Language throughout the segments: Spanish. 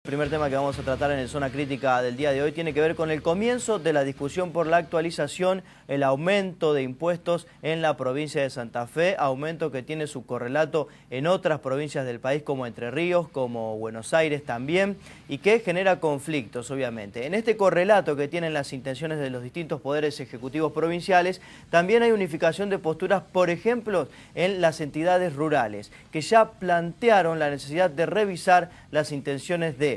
El primer tema que vamos a tratar en el Zona Crítica del día de hoy tiene que ver con el comienzo de la discusión por la actualización, el aumento de impuestos en la provincia de Santa Fe, aumento que tiene su correlato en otras provincias del país como Entre Ríos, como Buenos Aires también, y que genera conflictos obviamente. En este correlato que tienen las intenciones de los distintos poderes ejecutivos provinciales, también hay unificación de posturas, por ejemplo, en las entidades rurales, que ya plantearon la necesidad de revisar las intenciones de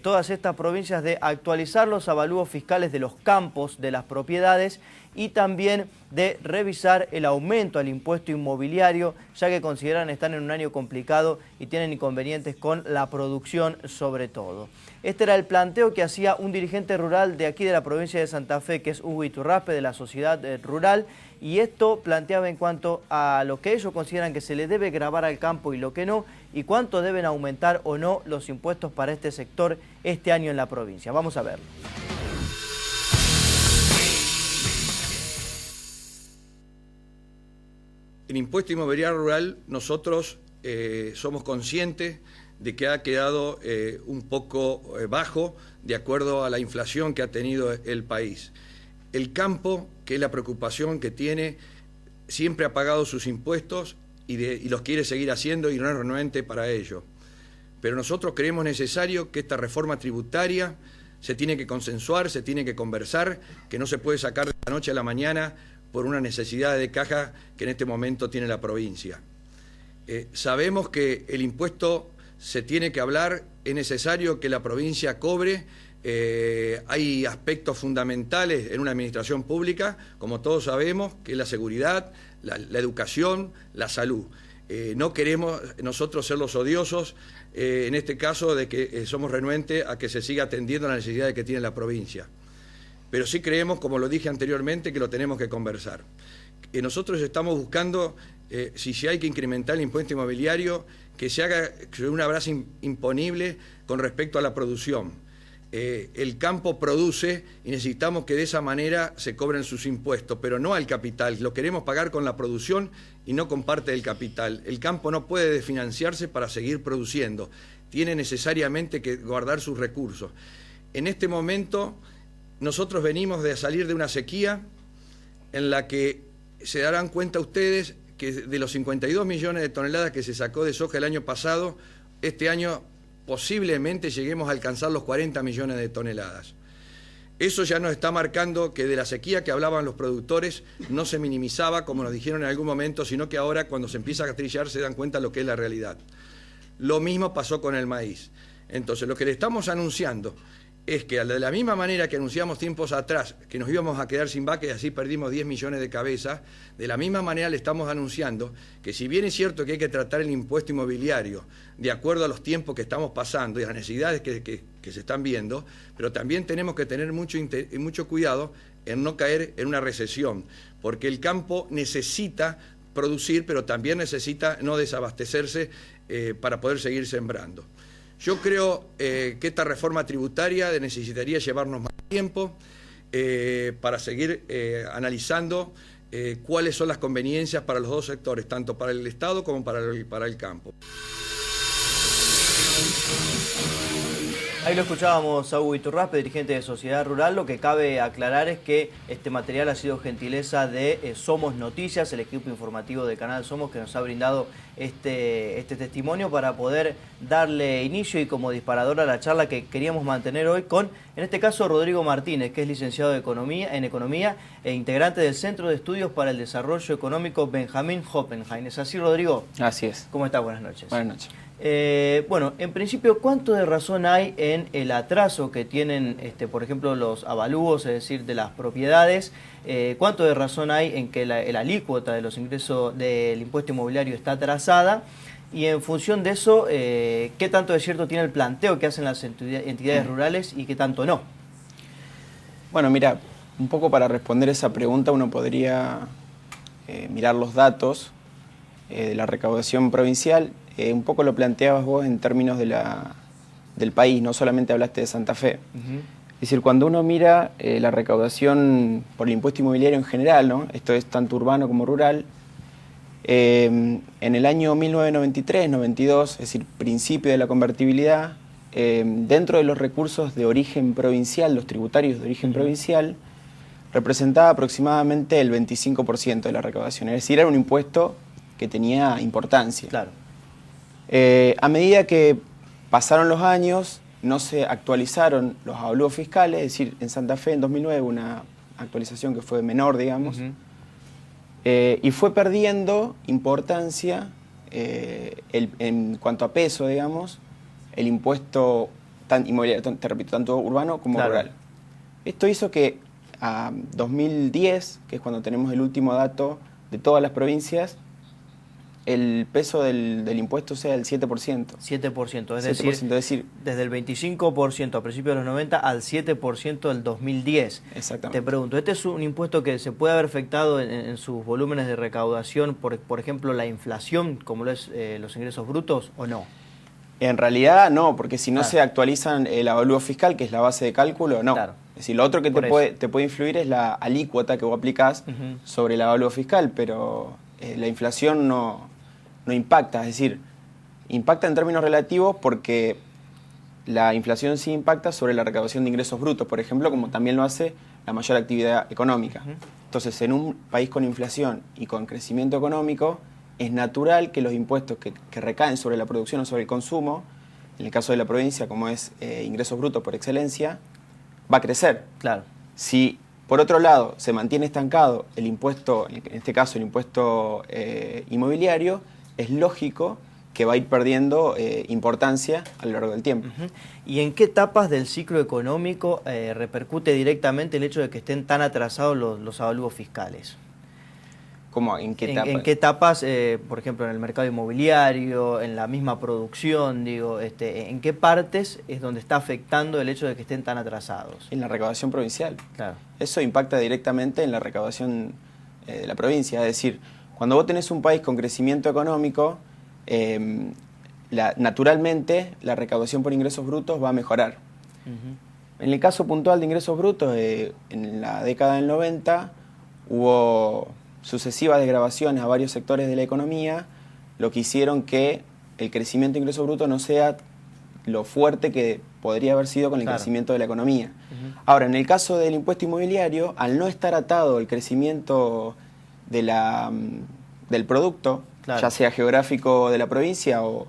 todas estas provincias de actualizar los avalúos fiscales de los campos, de las propiedades y también de revisar el aumento al impuesto inmobiliario, ya que consideran están en un año complicado y tienen inconvenientes con la producción sobre todo. Este era el planteo que hacía un dirigente rural de aquí de la provincia de Santa Fe, que es Hugo Iturraspe, de la Sociedad Rural, y esto planteaba en cuanto a lo que ellos consideran que se le debe gravar al campo y lo que no, y cuánto deben aumentar o no los impuestos para este sector este año en la provincia. Vamos a verlo. El impuesto inmobiliario rural, nosotros somos conscientes de que ha quedado un poco bajo de acuerdo a la inflación que ha tenido el país. El campo, que es la preocupación que tiene, siempre ha pagado sus impuestos y los quiere seguir haciendo y no es renuente para ello. Pero nosotros creemos necesario que esta reforma tributaria se tiene que consensuar, se tiene que conversar, que no se puede sacar de la noche a la mañana por una necesidad de caja que en este momento tiene la provincia. Sabemos que el impuesto se tiene que hablar, es necesario que la provincia cobre, hay aspectos fundamentales en una administración pública, como todos sabemos, que es la seguridad, la educación, la salud. No queremos nosotros ser los odiosos, en este caso, de que somos renuentes a que se siga atendiendo a las necesidades que tiene la provincia. Pero sí creemos, como lo dije anteriormente, que lo tenemos que conversar. Nosotros estamos buscando, si hay que incrementar el impuesto inmobiliario, que se haga una base imponible con respecto a la producción. El campo produce y necesitamos que de esa manera se cobren sus impuestos, pero no al capital. Lo queremos pagar con la producción y no con parte del capital. El campo no puede desfinanciarse para seguir produciendo. Tiene necesariamente que guardar sus recursos. En este momento nosotros venimos de salir de una sequía en la que se darán cuenta ustedes que de los 52 millones de toneladas que se sacó de soja el año pasado, este año posiblemente lleguemos a alcanzar los 40 millones de toneladas. Eso ya nos está marcando que de la sequía que hablaban los productores no se minimizaba, como nos dijeron en algún momento, sino que ahora cuando se empieza a trillar se dan cuenta de lo que es la realidad. Lo mismo pasó con el maíz. Entonces, lo que le estamos anunciando es que de la misma manera que anunciamos tiempos atrás que nos íbamos a quedar sin vaca y así perdimos 10 millones de cabezas, de la misma manera le estamos anunciando que si bien es cierto que hay que tratar el impuesto inmobiliario de acuerdo a los tiempos que estamos pasando y a las necesidades que se están viendo, pero también tenemos que tener mucho cuidado en no caer en una recesión, porque el campo necesita producir, pero también necesita no desabastecerse para poder seguir sembrando. Yo creo que esta reforma tributaria necesitaría llevarnos más tiempo para seguir analizando cuáles son las conveniencias para los dos sectores, tanto para el Estado como para el campo. Ahí lo escuchábamos a Hugo Iturraspe, dirigente de Sociedad Rural. Lo que cabe aclarar es que este material ha sido gentileza de Somos Noticias, el equipo informativo de Canal Somos, que nos ha brindado este testimonio para poder darle inicio y como disparador a la charla que queríamos mantener hoy con, en este caso, Rodrigo Martínez, que es licenciado en Economía e integrante del Centro de Estudios para el Desarrollo Económico Benjamín Hoppenheim. ¿Es así, Rodrigo? Así es. ¿Cómo está? Buenas noches. Buenas noches. Bueno, en principio, ¿cuánto de razón hay en el atraso que tienen, por ejemplo, los avalúos, es decir, de las propiedades? ¿Cuánto de razón hay en que la alícuota de los ingresos del impuesto inmobiliario está atrasada? Y en función de eso, ¿qué tanto de cierto tiene el planteo que hacen las entidades rurales y qué tanto no? Bueno, mira, un poco para responder esa pregunta uno podría mirar los datos de la recaudación provincial. Un poco lo planteabas vos en términos del país, no solamente hablaste de Santa Fe. Es decir, cuando uno mira la recaudación por el impuesto inmobiliario en general, ¿no? Esto es tanto urbano como rural, en el año 1993-92, es decir, principio de la convertibilidad, dentro de los recursos de origen provincial, los tributarios de origen provincial, representaba aproximadamente el 25% de la recaudación. Es decir, era un impuesto que tenía importancia. Claro. A medida que pasaron los años, no se actualizaron los avalúos fiscales, es decir, en Santa Fe en 2009 una actualización que fue menor, digamos, y fue perdiendo importancia en cuanto a peso, digamos, el impuesto inmobiliario, te repito, tanto urbano como rural. Esto hizo que a 2010, que es cuando tenemos el último dato de todas las provincias, el peso del impuesto sea el 7%. 7%, es 7%, decir, desde el 25% a principios de los 90 al 7% del 2010. Exactamente. Te pregunto, ¿este es un impuesto que se puede haber afectado en sus volúmenes de recaudación por ejemplo, la inflación, como lo es los ingresos brutos, o no? En realidad no, porque si no se actualizan el avalúo fiscal, que es la base de cálculo, no. Claro. Es decir, lo otro que te puede influir es la alícuota que vos aplicás sobre el avalúo fiscal, pero la inflación no impacta, es decir, impacta en términos relativos porque la inflación sí impacta sobre la recaudación de ingresos brutos, por ejemplo, como también lo hace la mayor actividad económica. Entonces, en un país con inflación y con crecimiento económico, es natural que los impuestos que recaen sobre la producción o sobre el consumo, en el caso de la provincia, como es ingresos brutos por excelencia, va a crecer. Claro. Si, por otro lado, se mantiene estancado el impuesto, en este caso el impuesto inmobiliario, es lógico que va a ir perdiendo importancia a lo largo del tiempo. ¿Y en qué etapas del ciclo económico repercute directamente el hecho de que estén tan atrasados los avalúos fiscales? ¿Cómo? ¿En qué etapas? ¿En qué etapas, por ejemplo, en el mercado inmobiliario, en la misma producción, digo, en qué partes es donde está afectando el hecho de que estén tan atrasados? En la recaudación provincial. Claro. Eso impacta directamente en la recaudación de la provincia, es decir, cuando vos tenés un país con crecimiento económico, naturalmente la recaudación por ingresos brutos va a mejorar. En el caso puntual de ingresos brutos, en la década del 90 hubo sucesivas desgravaciones a varios sectores de la economía, lo que hicieron que el crecimiento de ingresos brutos no sea lo fuerte que podría haber sido con el crecimiento de la economía. Ahora, en el caso del impuesto inmobiliario, al no estar atado el crecimiento del producto, ya sea geográfico de la provincia o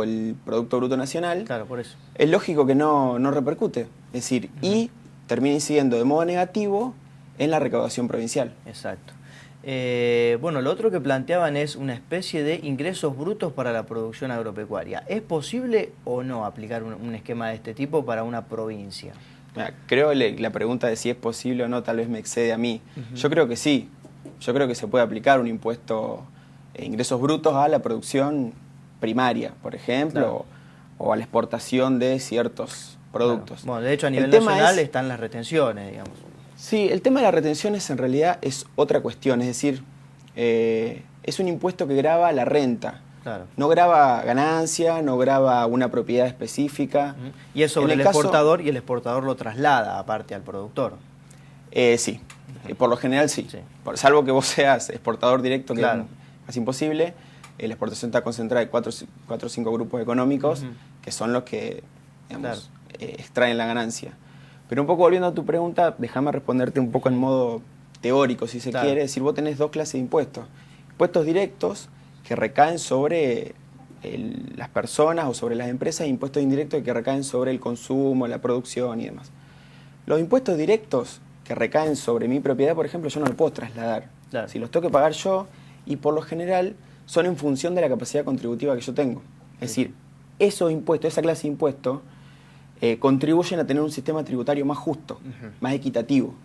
el Producto Bruto Nacional, por eso. Es lógico que no repercute. Es decir, y termina incidiendo de modo negativo en la recaudación provincial. Exacto. Bueno, lo otro que planteaban es una especie de ingresos brutos para la producción agropecuaria. ¿Es posible o no aplicar un esquema de este tipo para una provincia? Creo que la pregunta de si es posible o no tal vez me excede a mí. Yo creo que sí. Yo creo que se puede aplicar un impuesto ingresos brutos a la producción primaria, por ejemplo, o a la exportación de ciertos productos. Bueno, de hecho, a nivel nacional están las retenciones, digamos. Sí, el tema de las retenciones en realidad es otra cuestión, es decir, es un impuesto que grava la renta. No grava ganancia, no grava una propiedad específica. Y es sobre el exportador y el exportador lo traslada aparte al productor. Sí, por lo general sí. Salvo que vos seas exportador directo, que es imposible. La exportación está concentrada en 4 o 5 grupos económicos que son los que digamos, extraen la ganancia. Pero un poco volviendo a tu pregunta, déjame responderte un poco en modo teórico, si se quiere. Es decir, vos tenés dos clases de impuestos. Impuestos directos que recaen sobre las personas o sobre las empresas, e impuestos indirectos que recaen sobre el consumo, la producción y demás. Los impuestos directos que recaen sobre mi propiedad, por ejemplo, yo no los puedo trasladar. Si los tengo que pagar yo, y por lo general son en función de la capacidad contributiva que yo tengo. Es decir, esos impuestos, esa clase de impuestos, contribuyen a tener un sistema tributario más justo, más equitativo,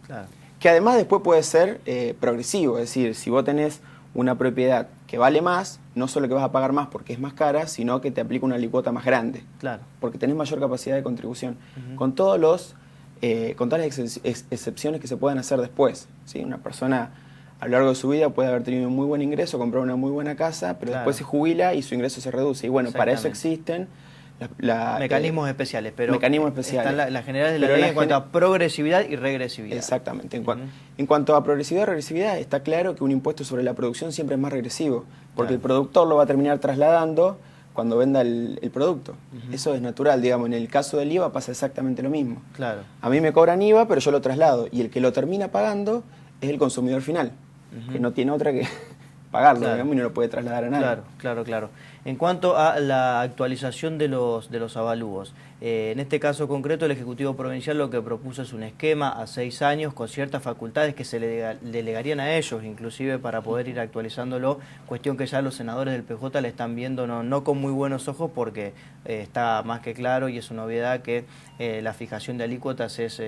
que además después puede ser progresivo, es decir, si vos tenés una propiedad que vale más, no solo que vas a pagar más porque es más cara, sino que te aplica una alícuota más grande, porque tenés mayor capacidad de contribución, con todas las excepciones que se pueden hacer después. ¿Sí? Una persona a lo largo de su vida puede haber tenido un muy buen ingreso, comprar una muy buena casa, pero después se jubila y su ingreso se reduce, y bueno, para eso existen mecanismos especiales, pero mecanismos especiales. Están las generales de la ley en cuanto a progresividad y regresividad. Exactamente. En cuanto a progresividad y regresividad, está claro que un impuesto sobre la producción siempre es más regresivo, porque el productor lo va a terminar trasladando cuando venda el producto. Eso es natural, digamos. En el caso del IVA pasa exactamente lo mismo. Claro. A mí me cobran IVA, pero yo lo traslado. Y el que lo termina pagando es el consumidor final, que no tiene otra que pagarlo, Claro. digamos, y no lo puede trasladar a nadie. Claro. En cuanto a la actualización de los avalúos, en este caso concreto el Ejecutivo Provincial lo que propuso es un esquema a 6 años con ciertas facultades que se le delegarían a ellos, inclusive para poder ir actualizándolo, cuestión que ya los senadores del PJ le están viendo no con muy buenos ojos porque está más que claro y es una obviedad que la fijación de alícuotas es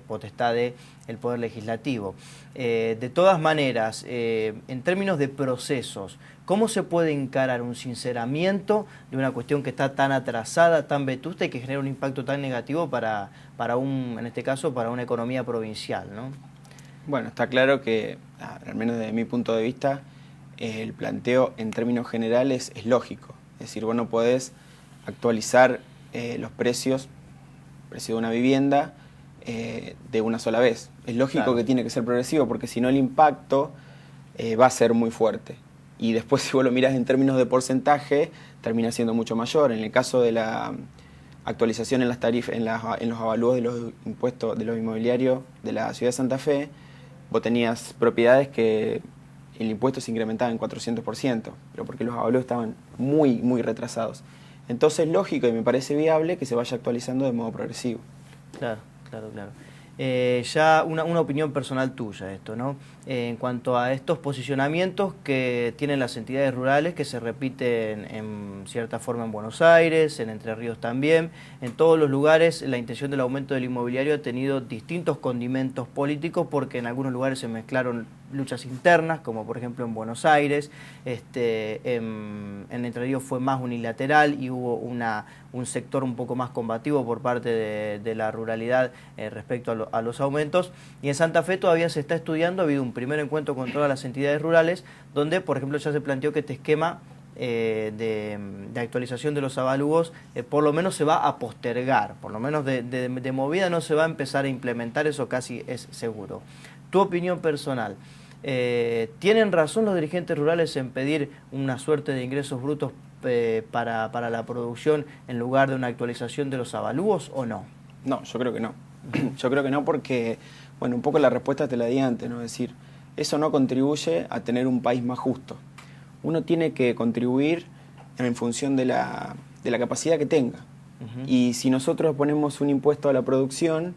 potestad del Poder Legislativo. De todas maneras, en términos de procesos, ¿cómo se puede encarar un sinceramiento de una cuestión que está tan atrasada, tan vetusta y que genera un impacto tan negativo para en este caso, para una economía provincial, ¿no? Bueno, está claro que, al menos desde mi punto de vista, el planteo en términos generales es lógico. Es decir, vos no podés actualizar los precios, precio de una vivienda, de una sola vez. Es lógico que tiene que ser progresivo porque si no el impacto va a ser muy fuerte. Y después si vos lo mirás en términos de porcentaje, termina siendo mucho mayor. En el caso de la actualización en las tarifas, en los avalúos de los impuestos de los inmobiliarios de la ciudad de Santa Fe, vos tenías propiedades que el impuesto se incrementaba en 400%, pero porque los avalúos estaban muy retrasados. Entonces es lógico y me parece viable que se vaya actualizando de modo progresivo. Claro. Ya una opinión personal tuya esto, ¿no? En cuanto a estos posicionamientos que tienen las entidades rurales que se repiten en cierta forma en Buenos Aires, en Entre Ríos también, en todos los lugares la intención del aumento del inmobiliario ha tenido distintos condimentos políticos porque en algunos lugares se mezclaron luchas internas, como por ejemplo en Buenos Aires, en Entre Ríos fue más unilateral y hubo un sector un poco más combativo por parte de la ruralidad respecto a los aumentos, y en Santa Fe todavía se está estudiando, ha habido un primer encuentro con todas las entidades rurales, donde por ejemplo ya se planteó que este esquema de actualización de los avalúos por lo menos se va a postergar, por lo menos de movida no se va a empezar a implementar, eso casi es seguro. Tu opinión personal, ¿tienen razón los dirigentes rurales en pedir una suerte de ingresos brutos para la producción en lugar de una actualización de los avalúos o no? No, yo creo que no. Yo creo que no porque, bueno, un poco la respuesta te la di antes, ¿no? Es decir, eso no contribuye a tener un país más justo. Uno tiene que contribuir en función de la capacidad que tenga. Y si nosotros ponemos un impuesto a la producción,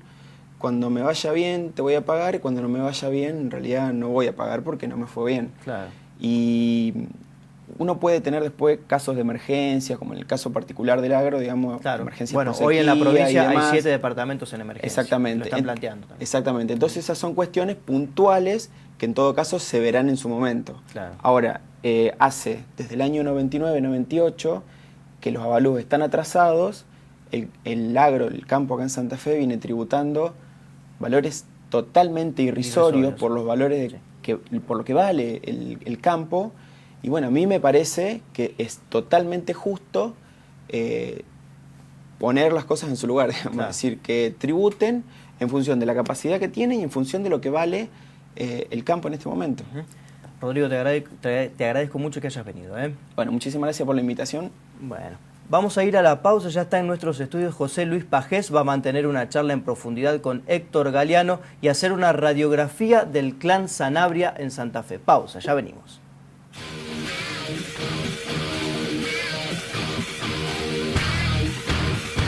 cuando me vaya bien te voy a pagar y cuando no me vaya bien en realidad no voy a pagar porque no me fue bien. Claro. Y uno puede tener después casos de emergencia, como en el caso particular del agro, digamos, claro. emergencias Bueno, por hoy en la sequía provincia y demás. hay 7 departamentos en emergencia. Exactamente. Lo están planteando también. Exactamente. Entonces esas son cuestiones puntuales que en todo caso se verán en su momento. Claro. Ahora, hace desde el año 99-98 que los avalúos están atrasados, el agro, el campo acá en Santa Fe viene tributando valores totalmente irrisorios por los valores por lo que vale el campo. Y bueno, a mí me parece que es totalmente justo poner las cosas en su lugar, digamos. Claro. Es decir, que tributen en función de la capacidad que tienen y en función de lo que vale el campo en este momento. Rodrigo, te agradezco mucho que hayas venido. Bueno, muchísimas gracias por la invitación. Bueno, vamos a ir a la pausa, ya está en nuestros estudios José Luis Pajés, va a mantener una charla en profundidad con Héctor Galeano y hacer una radiografía del clan Sanabria en Santa Fe. Pausa, ya venimos.